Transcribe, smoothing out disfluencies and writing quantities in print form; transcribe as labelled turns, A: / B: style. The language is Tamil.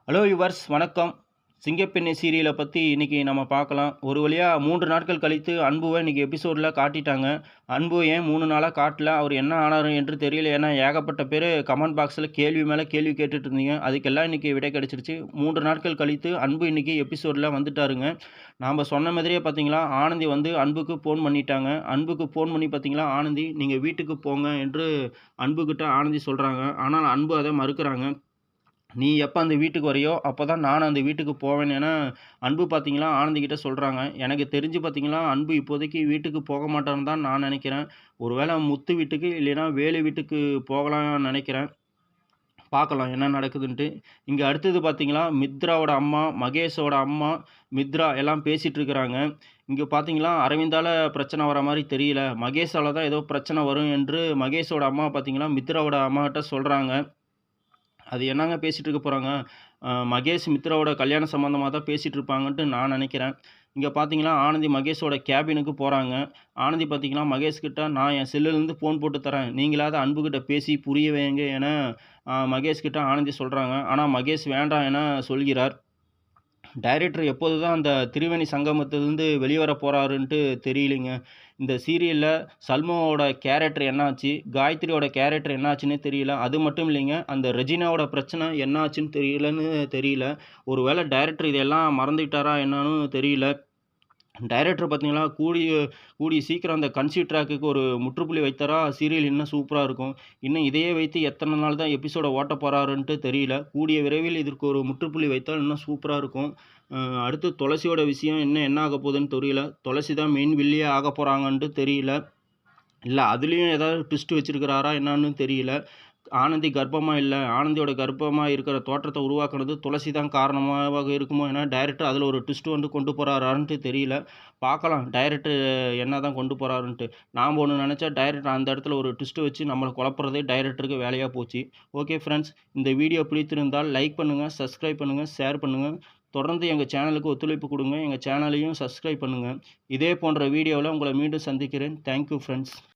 A: ஹலோ யுவர்ஸ் வணக்கம். சிங்கப்பெண்ணே சீரியலை பற்றி இன்றைக்கி நம்ம பார்க்கலாம். ஒரு வழியாக 3 நாட்கள் கழித்து அன்புவை இன்றைக்கி எபிசோடில் காட்டிட்டாங்க. அன்பு ஏன் 3 நாளாக காட்டல, அவர் என்ன ஆனார் என்று தெரியல. ஏன்னா ஏகப்பட்ட பேர் கமெண்ட் பாக்ஸில் கேள்வி மேலே கேள்வி கேட்டுட்டு இருந்தீங்க. அதுக்கெல்லாம் இன்றைக்கி விடை கிடச்சிருச்சு. 3 நாட்கள் கழித்து அன்பு இன்றைக்கி எபிசோடில் வந்துட்டாருங்க. நாம் சொன்ன மாதிரியே பார்த்தீங்களா, ஆனந்தி வந்து அன்புக்கு ஃபோன் பண்ணிட்டாங்க. அன்புக்கு ஃபோன் பண்ணி பார்த்தீங்களா, ஆனந்தி நீங்கள் வீட்டுக்கு போங்க என்று அன்புக்கிட்ட ஆனந்தி சொல்கிறாங்க. ஆனால் அன்பு அதை மறுக்கிறாங்க. நீ எப்போ அந்த வீட்டுக்கு வரியோ அப்போ தான் நான் அந்த வீட்டுக்கு போவேன் என அன்பு பார்த்தீங்களா ஆனந்திக்கிட்ட சொல்கிறாங்க. எனக்கு தெரிஞ்சு பார்த்தீங்களா, அன்பு இப்போதைக்கு வீட்டுக்கு போக மாட்டான்னு தான் நான் நினைக்கிறேன். ஒருவேளை முத்து வீட்டுக்கு இல்லைன்னா வேலு வீட்டுக்கு போகலாம்னு நினைக்கிறேன். பார்க்கலாம் என்ன நடக்குதுன்ட்டு. இங்கே அடுத்தது பார்த்தீங்களா, மித்ராவோட அம்மா, மகேஷோட அம்மா, மித்ரா எல்லாம் பேசிகிட்டு இருக்கிறாங்க. இங்கே பார்த்தீங்களா, அரவிந்தால் பிரச்சனை வர மாதிரி தெரியல. மகேஷால் தான் ஏதோ பிரச்சனை வரும் என்று மகேஷோட அம்மா பார்த்தீங்களா மித்ராவோட அம்மாகிட்ட சொல்கிறாங்க. அது என்னங்க பேசிகிட்டு இருக்க போகிறாங்க, மகேஷ் மித்ராவோட கல்யாண சம்மந்தமாக தான் பேசிகிட்டு இருப்பாங்கன்ட்டு நான் நினைக்கிறேன். இங்கே பார்த்தீங்கன்னா ஆனந்தி மகேஷோட கேபினுக்கு போகிறாங்க. ஆனந்தி பார்த்தீங்கன்னா மகேஷ்கிட்ட நான் என் செல்லுலேருந்து ஃபோன் போட்டு தரேன், நீங்களாவது அன்புக்கிட்ட பேசி புரிய வைங்க என மகேஷ்கிட்ட ஆனந்தி சொல்கிறாங்க. ஆனால் மகேஷ் வேண்டாம் என சொல்கிறார். டைரக்டர் எப்போது தான் அந்த திரிவேணி சங்கமத்திலேருந்து வெளியே வர போகிறாருன்ட்டு தெரியலைங்க. இந்த சீரியலில் சல்மாவோட கேரக்டர் என்னாச்சு, காயத்ரியோட கேரக்டர் என்னாச்சுன்னே தெரியல. அது மட்டும் இல்லைங்க, அந்த ரெஜினாவோட பிரச்சனை என்னாச்சுன்னு தெரியல. ஒரு வேளை டைரக்டர் இதெல்லாம் மறந்துவிட்டாரா என்னன்னு தெரியல. டைரக்டர் பார்த்தீங்களா, கூடிய சீக்கிரம் அந்த கன்சி ட்ராக்குக்கு ஒரு முற்றுப்புள்ளி வைத்தாரா சீரியல் இன்னும் சூப்பராக இருக்கும். இன்னும் இதையே வைத்து எத்தனை நாள் தான் எபிசோடை ஓட்ட போகிறாருன்ட்டு தெரியல. கூடிய விரைவில் இதற்கு ஒரு முற்றுப்புள்ளி வைத்தால் இன்னும் சூப்பராக இருக்கும். அடுத்து துளசியோட விஷயம் என்ன ஆக போகுதுன்னு தெரியல. துளசி தான் மெயின் வில்லியே ஆக போகிறாங்கன்ட்டு தெரியல. இல்லை அதுலேயும் ஏதாவது ட்விஸ்ட் வச்சுருக்கிறாரா என்னான்னு தெரியல. ஆனந்தி கர்ப்பமாக இல்லை, ஆனந்தியோட கர்ப்பமாக இருக்கிற தோற்றத்தை உருவாக்குனது துளசி தான் காரணமாக இருக்குமோ ஏன்னா டைரக்டர் அதில் ஒரு ட்விஸ்ட் வந்து கொண்டு போகிறாரான்ட்டு தெரியல. பார்க்கலாம் டைரக்டர் என்ன தான் கொண்டு போகிறாருன்ட்டு. நாம் ஒன்று நினச்சா டைரக்டர் அந்த இடத்துல ஒரு ட்விஸ்ட்டு வச்சு நம்மளை குழப்புறதே டைரக்டருக்கு வேலையாக போச்சு. ஓகே ஃப்ரெண்ட்ஸ், இந்த வீடியோ பிடித்திருந்தால் லைக் பண்ணுங்கள், சப்ஸ்கிரைப் பண்ணுங்கள், ஷேர் பண்ணுங்கள். தொடர்ந்து எங்கள் சேனலுக்கு ஒத்துழைப்பு கொடுங்க. எங்கள் சேனலையும் சப்ஸ்கிரைப் பண்ணுங்கள். இதே போன்ற வீடியோவில் உங்களை மீண்டும் சந்திக்கிறேன். Thank you friends.